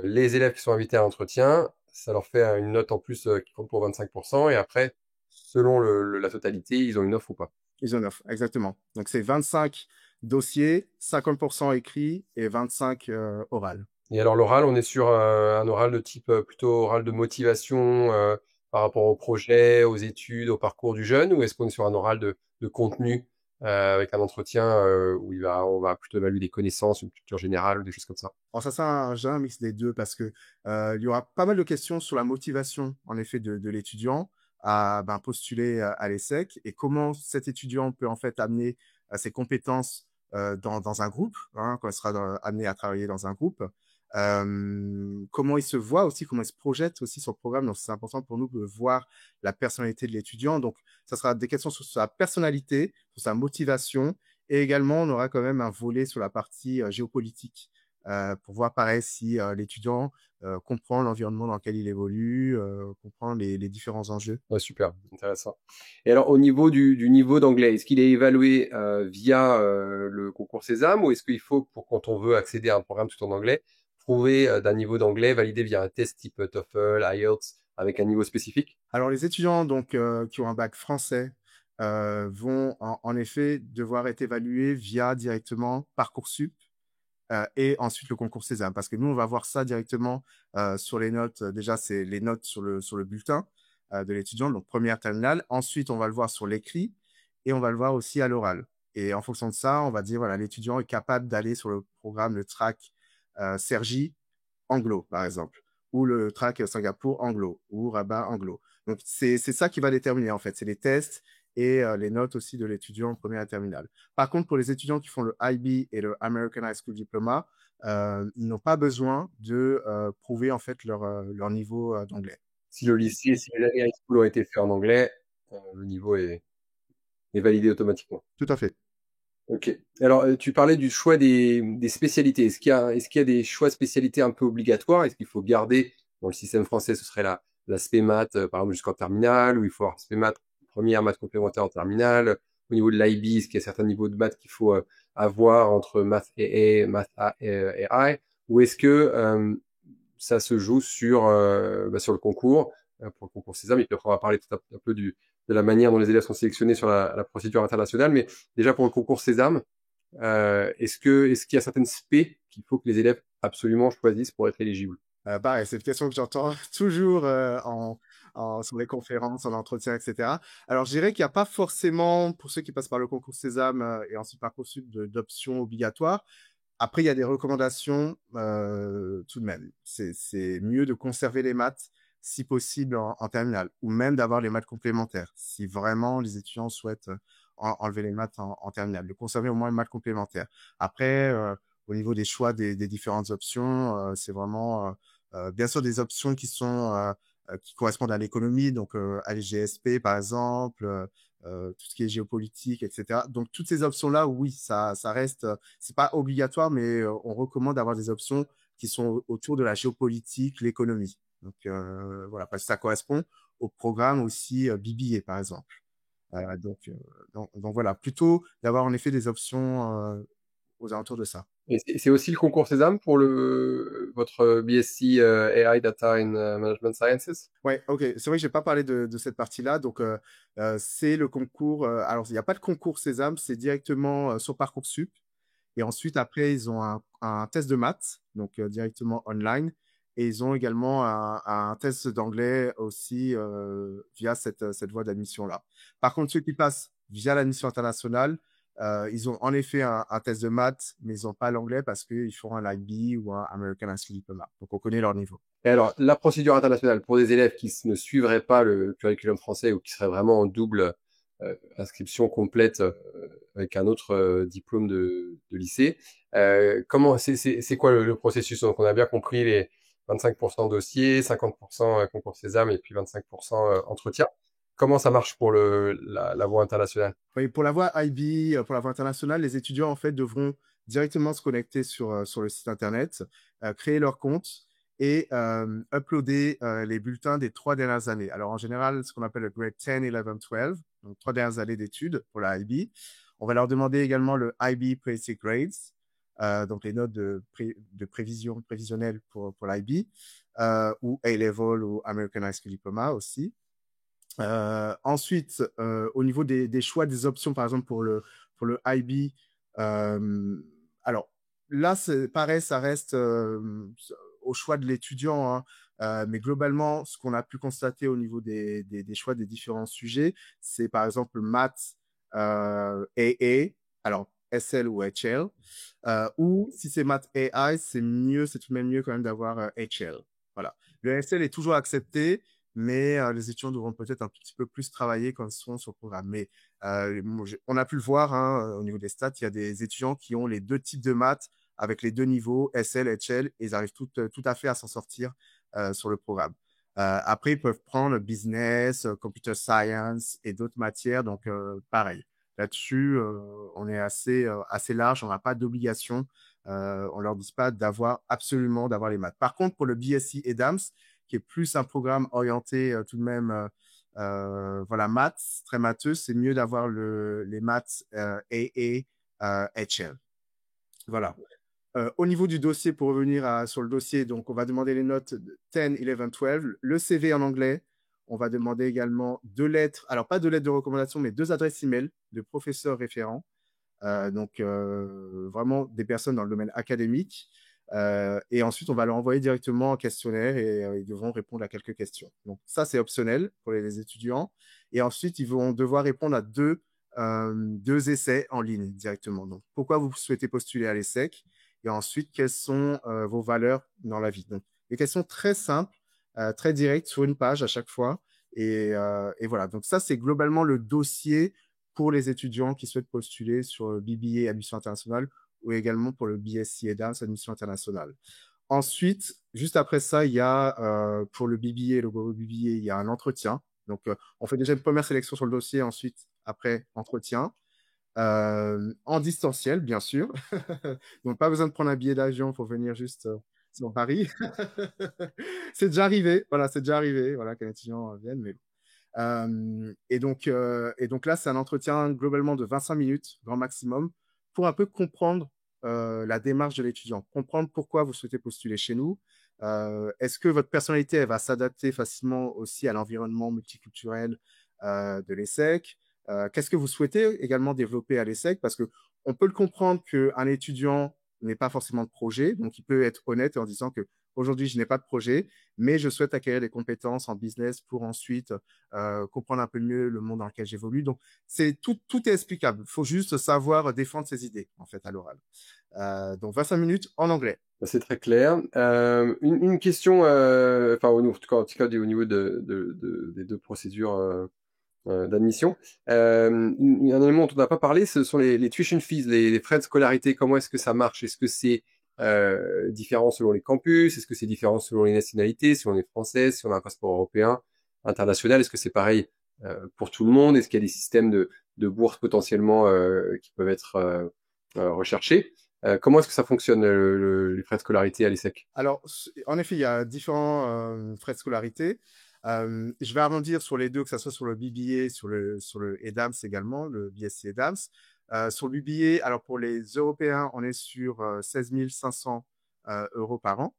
les élèves qui sont invités à l'entretien, ça leur fait une note en plus qui compte pour 25%. Et après, selon la totalité, ils ont une offre ou pas. Ils ont une offre, exactement. Donc, c'est 25 dossiers, 50% écrits et 25 oral. Et alors, l'oral, on est sur un oral de type plutôt oral de motivation par rapport au projet, aux études, au parcours du jeune, ou est-ce qu'on est sur un oral de contenu avec un entretien où on va plutôt évaluer des connaissances, une culture générale ou des choses comme ça? Alors ça, c'est un mix des deux parce que il y aura pas mal de questions sur la motivation, en effet, de l'étudiant à postuler à l'ESSEC et comment cet étudiant peut en fait amener ses compétences dans un groupe, hein, quand il sera amené à travailler dans un groupe. Comment il se voit aussi, comment il se projette aussi sur le programme. Donc, c'est important pour nous de voir la personnalité de l'étudiant. Donc, ça sera des questions sur sa personnalité, sur sa motivation. Et également, on aura quand même un volet sur la partie géopolitique pour voir pareil si l'étudiant comprend l'environnement dans lequel il évolue, comprend les différents enjeux. Ouais, super, intéressant. Et alors, au niveau du niveau d'anglais, est-ce qu'il est évalué via le concours Sésame ou est-ce qu'il faut, pour quand on veut accéder à un programme tout en anglais, prouver d'un niveau d'anglais validé via un test type TOEFL, IELTS, avec un niveau spécifique? Alors, les étudiants donc qui ont un bac français vont en effet devoir être évalués via directement Parcoursup et ensuite le concours Sésame. Parce que nous, on va voir ça directement sur les notes. Déjà, c'est les notes sur le bulletin de l'étudiant, donc première terminale. Ensuite, on va le voir sur l'écrit et on va le voir aussi à l'oral. Et en fonction de ça, on va dire, voilà, l'étudiant est capable d'aller sur le programme, le track Cergy anglo, par exemple, ou le track Singapour anglo, ou Rabat anglo. Donc, c'est ça qui va déterminer, en fait. C'est les tests et les notes aussi de l'étudiant en première et terminale. Par contre, pour les étudiants qui font le IB et le American High School Diploma, ils n'ont pas besoin de prouver en fait leur niveau d'anglais. Si le lycée, si les années high school ont été faits en anglais, le niveau est validé automatiquement. Tout à fait. Ok. Alors, tu parlais du choix des spécialités. Est-ce qu'il y a des choix de spécialités un peu obligatoires? Est-ce qu'il faut garder, dans le système français, ce serait l'aspect maths, par exemple, jusqu'en terminale, ou il faut avoir aspect maths première, maths complémentaire en terminale? Au niveau de l'IB, est-ce qu'il y a certains niveaux de maths qu'il faut avoir entre maths et maths A et I? Ou est-ce que ça se joue sur le concours, pour le concours Sésame, et puis après on va parler tout un peu de la manière dont les élèves sont sélectionnés sur la procédure internationale, mais déjà pour le concours Sésame, est-ce qu'il y a certaines spé qu'il faut que les élèves absolument choisissent pour être éligibles? Pareil, c'est une question que j'entends toujours sur les conférences, en entretien, etc. Alors, je dirais qu'il n'y a pas forcément, pour ceux qui passent par le concours Sésame et ensuite Parcoursup, d'options obligatoires. Après, il y a des recommandations tout de même. C'est mieux de conserver les maths si possible en terminale, ou même d'avoir les maths complémentaires, si vraiment les étudiants souhaitent enlever les maths en terminale, de conserver au moins les maths complémentaires. Après, au niveau des choix des différentes options. C'est vraiment, bien sûr, des options qui correspondent à l'économie, donc à l'GSP, par exemple, tout ce qui est géopolitique, etc. Donc, toutes ces options-là, oui, ça reste, c'est pas obligatoire, mais on recommande d'avoir des options qui sont autour de la géopolitique, l'économie. Donc, voilà, parce que ça correspond au programme aussi BBA, par exemple. Euh, donc, euh, donc voilà, plutôt d'avoir en effet des options aux alentours de ça. Et c'est aussi le concours Sésame pour votre BSc AI Data in Management Sciences? Ouais, ok. C'est vrai que j'ai pas parlé de cette partie-là. Donc, c'est le concours. Alors, il n'y a pas de concours Sésame, c'est directement sur Parcoursup. Et ensuite, après, ils ont un test de maths, donc directement online. Et ils ont également un test d'anglais aussi via cette voie d'admission-là. Par contre, ceux qui passent via l'admission internationale, ils ont en effet un test de maths, mais ils n'ont pas l'anglais parce qu'ils font un IB ou un American High School Diploma. Donc, on connaît leur niveau. Et alors, la procédure internationale pour des élèves qui ne suivraient pas le curriculum français ou qui seraient vraiment en double inscription complète avec un autre diplôme de lycée, comment c'est quoi le processus? Donc, on a bien compris les 25% dossier, 50% concours Sésame et puis 25% entretien. Comment ça marche pour la voie internationale? Oui, pour la voie IB, pour la voie internationale, les étudiants en fait devront directement se connecter sur le site internet, créer leur compte et uploader les bulletins des 3 dernières années. Alors en général, ce qu'on appelle le grade 10, 11, 12, donc 3 dernières années d'études pour la IB. On va leur demander également le IB Basic Grades, donc les notes de prévision prévisionnelle pour l'IB, ou A-Level ou American High School Diploma aussi. Ensuite, au niveau des choix des options, par exemple pour le IB, alors là, c'est pareil, ça reste au choix de l'étudiant, hein. Mais globalement, ce qu'on a pu constater au niveau des choix des différents sujets, c'est par exemple maths AA, alors SL ou HL, ou si c'est maths AI, c'est tout de même mieux quand même d'avoir HL. Voilà. Le SL est toujours accepté, mais les étudiants devront peut-être un petit peu plus travailler quand ils seront sur le programme. Mais on a pu le voir hein, au niveau des stats, il y a des étudiants qui ont les deux types de maths avec les deux niveaux, SL, HL, et ils arrivent tout à fait à s'en sortir sur le programme. Après, ils peuvent prendre business, computer science et d'autres matières, donc pareil. Là-dessus, on est assez large, on n'a pas d'obligation. On leur dit pas absolument d'avoir les maths. Par contre, pour le BSc EDAMS, qui est plus un programme orienté tout de même, voilà, maths, très matheux, c'est mieux d'avoir les maths AA, HL. Voilà. Au niveau du dossier, pour revenir sur le dossier, donc on va demander les notes 10, 11, 12, le CV en anglais. On va demander également 2 lettres, alors pas 2 lettres de recommandation, mais 2 adresses email de professeurs référents. Donc vraiment des personnes dans le domaine académique. Et ensuite, on va leur envoyer directement un questionnaire et ils devront répondre à quelques questions. Donc ça, c'est optionnel pour les étudiants. Et ensuite, ils vont devoir répondre à deux essais en ligne directement. Donc pourquoi vous souhaitez postuler à l'ESSEC et ensuite quelles sont vos valeurs dans la vie. Donc des questions très simples, très directes sur une page à chaque fois. Et voilà. Donc ça, c'est globalement le dossier pour les étudiants qui souhaitent postuler sur le BBA Admission Internationale ou également pour le BSc EDAMS Admission Internationale. Ensuite, juste après ça, il y a pour le BBA, le Global BBA, il y a un entretien. Donc, on fait déjà une première sélection sur le dossier, ensuite, après, entretien. En distanciel, bien sûr. Donc, pas besoin de prendre un billet d'avion pour venir juste sur Paris. C'est déjà arrivé, voilà, c'est déjà arrivé, voilà, qu'un étudiant vienne, mais et donc là, c'est un entretien globalement de 25 minutes, grand maximum, pour un peu comprendre la démarche de l'étudiant, comprendre pourquoi vous souhaitez postuler chez nous. Est-ce que votre personnalité elle va s'adapter facilement aussi à l'environnement multiculturel de l'ESSEC? Qu'est-ce que vous souhaitez également développer à l'ESSEC? Parce que on peut le comprendre qu'un étudiant n'est pas forcément de projet, donc il peut être honnête en disant que aujourd'hui je n'ai pas de projet, mais je souhaite acquérir des compétences en business pour ensuite comprendre un peu mieux le monde dans lequel j'évolue. Donc, tout est explicable. Il faut juste savoir défendre ses idées, en fait, à l'oral. Donc, 25 minutes en anglais. C'est très clair. Une question, enfin, en tout cas, au niveau des deux procédures d'admission. Un élément dont on n'a pas parlé, ce sont les tuition fees, les frais de scolarité. Comment est-ce que ça marche? Est-ce que c'est différent selon les campus? Est-ce que c'est différent selon les nationalités? Si on est français, si on a un passeport européen, international, est-ce que c'est pareil pour tout le monde? Est-ce qu'il y a des systèmes de bourses potentiellement qui peuvent être recherchés? Comment est-ce que ça fonctionne, les frais de scolarité à l'ESSEC? Alors, en effet, il y a différents frais de scolarité. Je vais arrondir sur les deux, que ce soit sur le BBA, sur le EDAMS également, le BSc EDAMS. Sur le BBA, alors pour les Européens, on est sur 16 500 euros par an,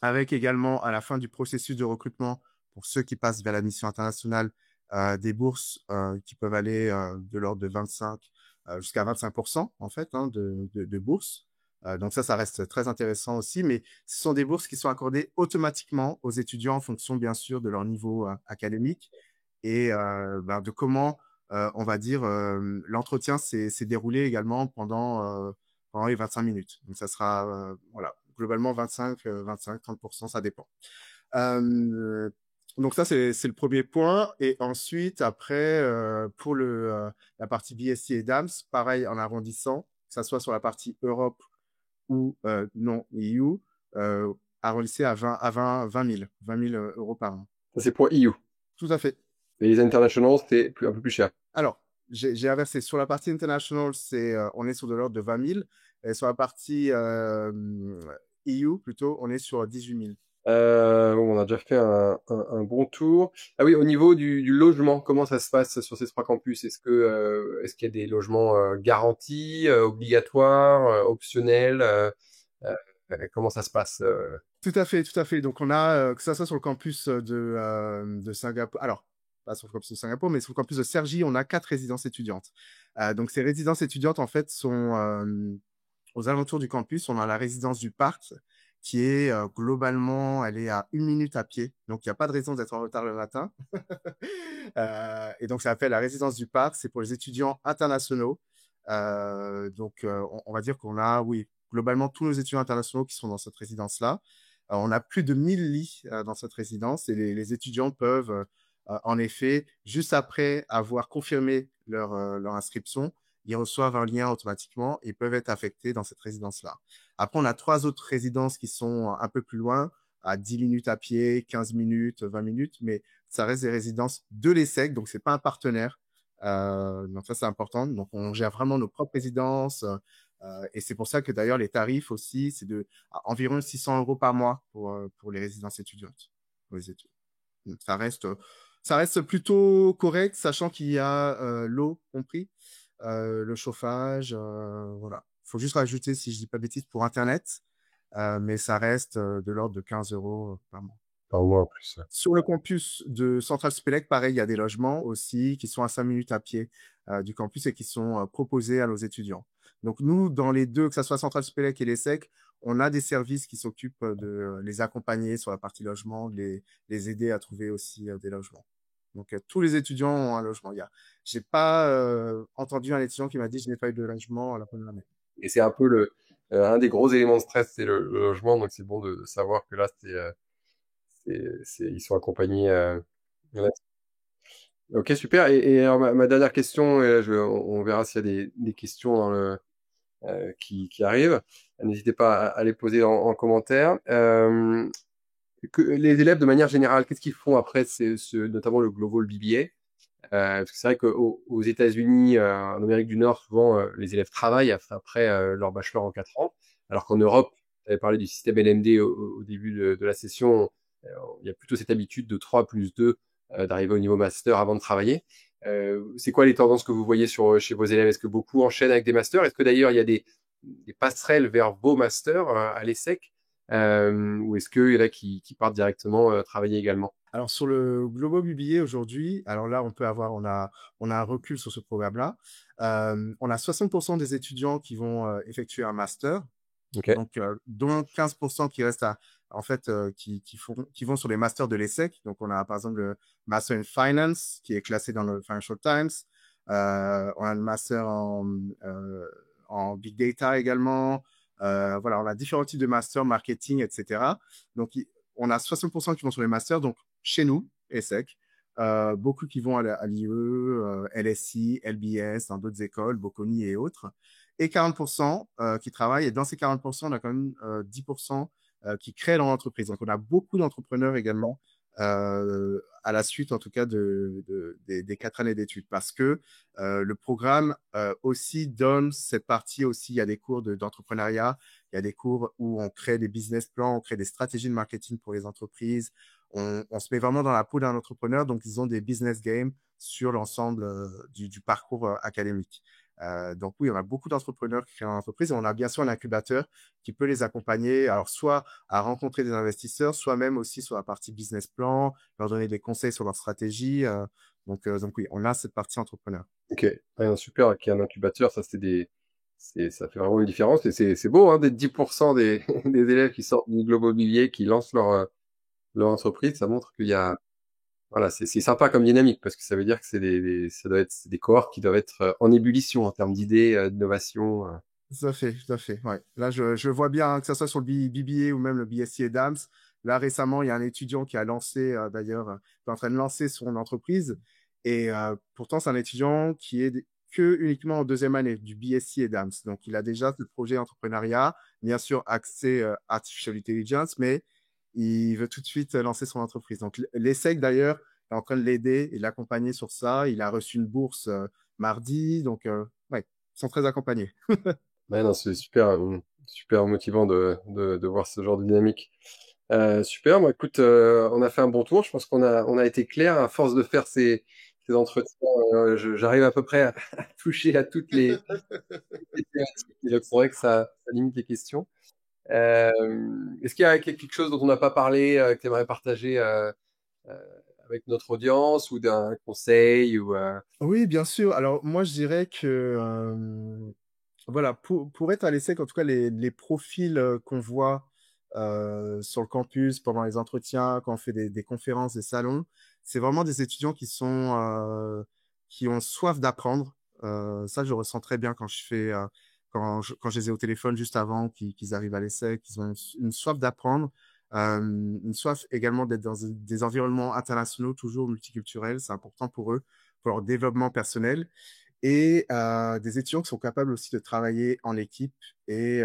avec également à la fin du processus de recrutement, pour ceux qui passent vers la mission internationale, des bourses qui peuvent aller de l'ordre de 25 jusqu'à 25% en fait de bourses. Donc ça reste très intéressant aussi, mais ce sont des bourses qui sont accordées automatiquement aux étudiants en fonction, bien sûr, de leur niveau académique et de comment, on va dire, l'entretien s'est déroulé également pendant les 25 minutes. Donc ça sera, voilà, globalement 25, 30%, ça dépend. Donc ça, c'est le premier point. Et ensuite, après, pour la partie BSc et DAMS, pareil, en arrondissant, que ça soit sur la partie Europe ou non EU, arrondissez à 20 000 euros par an. Ça, c'est pour EU. Tout à fait. Et les internationals, c'est un peu plus cher. Alors, j'ai inversé. Sur la partie international, on est sur de l'ordre de 20 000. Et sur la partie EU, plutôt, on est sur 18 000. On a déjà fait un bon tour. Ah oui, au niveau du logement, comment ça se passe sur ces trois campus? Est-ce qu'il y a des logements garantis, obligatoires, optionnels? Comment ça se passe? Tout à fait, tout à fait. Donc, on a, que ça soit sur le campus de Singapour, alors, pas sur le campus de Singapour, mais sur le campus de Cergy, on a 4 résidences étudiantes. Donc, ces résidences étudiantes, en fait, sont aux alentours du campus. On a la résidence du Parc, qui est globalement, elle est à 1 minute à pied. Donc, il n'y a pas de raison d'être en retard le matin. Et donc, ça s'appelle la résidence du Parc. C'est pour les étudiants internationaux. Donc, on va dire qu'on a, oui, globalement, tous nos étudiants internationaux qui sont dans cette résidence-là. On a plus de 1000 lits dans cette résidence et les étudiants peuvent, en effet, juste après avoir confirmé leur inscription, ils reçoivent un lien automatiquement et peuvent être affectés dans cette résidence-là. Après, on a 3 autres résidences qui sont un peu plus loin, à 10 minutes à pied, 15 minutes, 20 minutes, mais ça reste des résidences de l'ESSEC, donc c'est pas un partenaire. Donc ça, c'est important. Donc, on gère vraiment nos propres résidences. Et c'est pour ça que d'ailleurs, les tarifs aussi, c'est de environ 600 euros par mois pour les résidences étudiantes. Pour les études. Donc, ça reste plutôt correct, sachant qu'il y a l'eau compris, le chauffage, voilà. Il faut juste rajouter, si je dis pas de bêtises, pour Internet, mais ça reste de l'ordre de 15 euros par mois. Par mois en plus. Sur le campus de Central Spelec, pareil, il y a des logements aussi qui sont à 5 minutes à pied du campus et qui sont proposés à nos étudiants. Donc nous, dans les deux, que ce soit Central Spelec et l'ESSEC, on a des services qui s'occupent de les accompagner sur la partie logement, les aider à trouver aussi des logements. Donc tous les étudiants ont un logement. J'ai pas entendu un étudiant qui m'a dit je n'ai pas eu de logement à la fin de l'année. Et c'est un peu un des gros éléments de stress, c'est le logement. Donc c'est bon de savoir que là, ils sont accompagnés. Voilà. Ok, super. Et alors, ma dernière question, on verra s'il y a des questions qui arrivent. N'hésitez pas à les poser en commentaire. Les élèves, de manière générale, qu'est-ce qu'ils font après, notamment le Global BBA? Parce que c'est vrai qu'aux États-Unis, en Amérique du Nord, souvent, les élèves travaillent après leur bachelor en 4 ans, alors qu'en Europe, tu avais parlé du système LMD au début de la session, il y a plutôt cette habitude de 3 plus 2 d'arriver au niveau master avant de travailler. C'est quoi les tendances que vous voyez chez vos élèves? Est-ce que beaucoup enchaînent avec des masters? Est-ce que d'ailleurs il y a des passerelles vers vos masters à l'ESSEC? Ou est-ce qu'il y en a qui partent directement travailler également? Alors, sur le Global BBA aujourd'hui, alors là, on a un recul sur ce programme-là. On a 60% des étudiants qui vont effectuer un master. Ok. Donc, dont 15% qui restent en fait, qui vont sur les masters de l'ESSEC. Donc, on a par exemple le Master in Finance qui est classé dans le Financial Times. On a le Master en Big Data également. Voilà, on a différents types de masters, marketing, etc. Donc, on a 60% qui vont sur les masters, donc chez nous, ESSEC. beaucoup qui vont à l'IE, LSI, LBS, dans d'autres écoles, Bocconi et autres, et 40% qui travaillent. Et dans ces 40%, on a quand même 10% qui créent leur entreprise. Donc, on a beaucoup d'entrepreneurs également à la suite, en tout cas, des 4 années d'études, parce que le programme aussi donne cette partie aussi. Il y a des cours d'entrepreneuriat, il y a des cours où on crée des business plans, on crée des stratégies de marketing pour les entreprises. On se met vraiment dans la peau d'un entrepreneur, donc ils ont des business games sur l'ensemble du parcours académique. Donc oui, on a beaucoup d'entrepreneurs qui créent une entreprise et on a bien sûr un incubateur qui peut les accompagner, alors soit à rencontrer des investisseurs, soit même aussi sur la partie business plan, leur donner des conseils sur leur stratégie. Donc oui, on a cette partie entrepreneur. Ok, ouais, super, qu'il y ait un incubateur, ça fait vraiment une différence et c'est beau, hein, d'être 10% des élèves qui sortent du Global Mobilier, qui lancent leur entreprise. Ça montre qu'il y a, voilà, c'est sympa comme dynamique parce que ça veut dire que ça doit être des cohortes qui doivent être en ébullition en termes d'idées, d'innovation. Tout à fait, tout à fait. Ouais. Là, je vois bien, que ce soit sur le BBA ou même le BSc Adams. Là, récemment, il y a un étudiant qui a lancé, d'ailleurs, qui est en train de lancer son entreprise. Et pourtant, c'est un étudiant qui est que uniquement en 2e année du BSc Adams. Donc, il a déjà ce projet entrepreneuriat, bien sûr, axé Artificial Intelligence, mais il veut tout de suite lancer son entreprise. Donc, l'ESSEC, d'ailleurs, est en train de l'aider et de l'accompagner sur ça. Il a reçu une bourse mardi. Donc, ouais, ils sont très accompagnés. Ouais, non, c'est super, super motivant de voir ce genre de dynamique. Super, bon, écoute, on a fait un bon tour. Je pense qu'on a été clair. À force de faire ces entretiens, j'arrive à peu près à, à toucher à toutes les thématiques. Et donc, c'est vrai que ça limite les questions. Euh, Est-ce qu'il y a quelque chose dont on n'a pas parlé, que tu aimerais partager euh, avec notre audience ou d'un conseil ou Oui, bien sûr. Alors, moi, je dirais que, voilà, pour être à l'ESSEC, en tout cas, les profils qu'on voit sur le campus pendant les entretiens, quand on fait des conférences, des salons, c'est vraiment des étudiants qui ont soif d'apprendre. Ça, je ressens très bien quand quand je les ai au téléphone juste avant qu'ils arrivent à l'ESSEC. Ils ont une soif d'apprendre, une soif également d'être dans des environnements internationaux, toujours multiculturels. C'est important pour eux, pour leur développement personnel, et des étudiants qui sont capables aussi de travailler en équipe et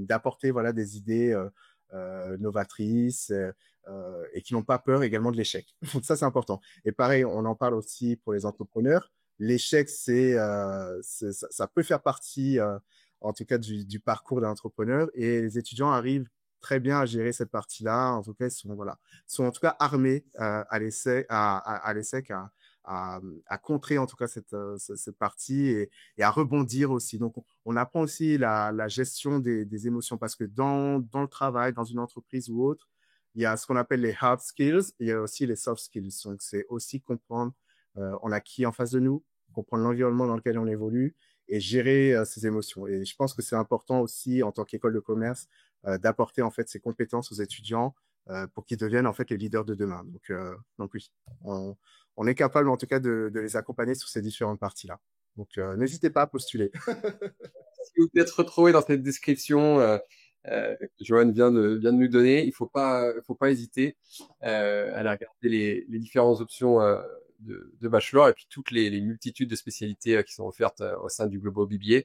d'apporter, voilà, des idées novatrices, et qui n'ont pas peur également de l'échec. Donc ça, c'est important. Et pareil, on en parle aussi pour les entrepreneurs. L'échec, ça peut faire partie, en tout cas, du parcours d'un entrepreneur, et les étudiants arrivent très bien à gérer cette partie-là. En tout cas, sont en tout cas armés à l'ESSEC à contrer en tout cas cette partie, et à rebondir aussi. Donc, on apprend aussi la gestion des émotions, parce que dans le travail, dans une entreprise ou autre, il y a ce qu'on appelle les hard skills, et il y a aussi les soft skills. Donc, c'est aussi comprendre, on a qui en face de nous, comprendre l'environnement dans lequel on évolue et gérer ses émotions. Et je pense que c'est important aussi, en tant qu'école de commerce, d'apporter en fait ces compétences aux étudiants pour qu'ils deviennent en fait les leaders de demain. Donc oui, on est capable en tout cas de les accompagner sur ces différentes parties-là. Donc n'hésitez pas à postuler. si vous êtes retrouvé dans cette description que Johan vient de nous donner, faut pas hésiter à aller regarder les différentes options de bachelor et puis toutes les multitudes de spécialités qui sont offertes au sein du Global BBA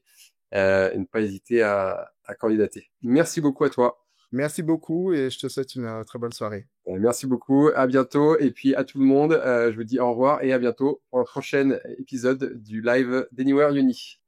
et ne pas hésiter à candidater. Merci beaucoup à toi. Merci beaucoup et je te souhaite une très bonne soirée. Merci beaucoup, à bientôt et puis à tout le monde, je vous dis au revoir et à bientôt pour un prochain épisode du live d'Anywhere Uni.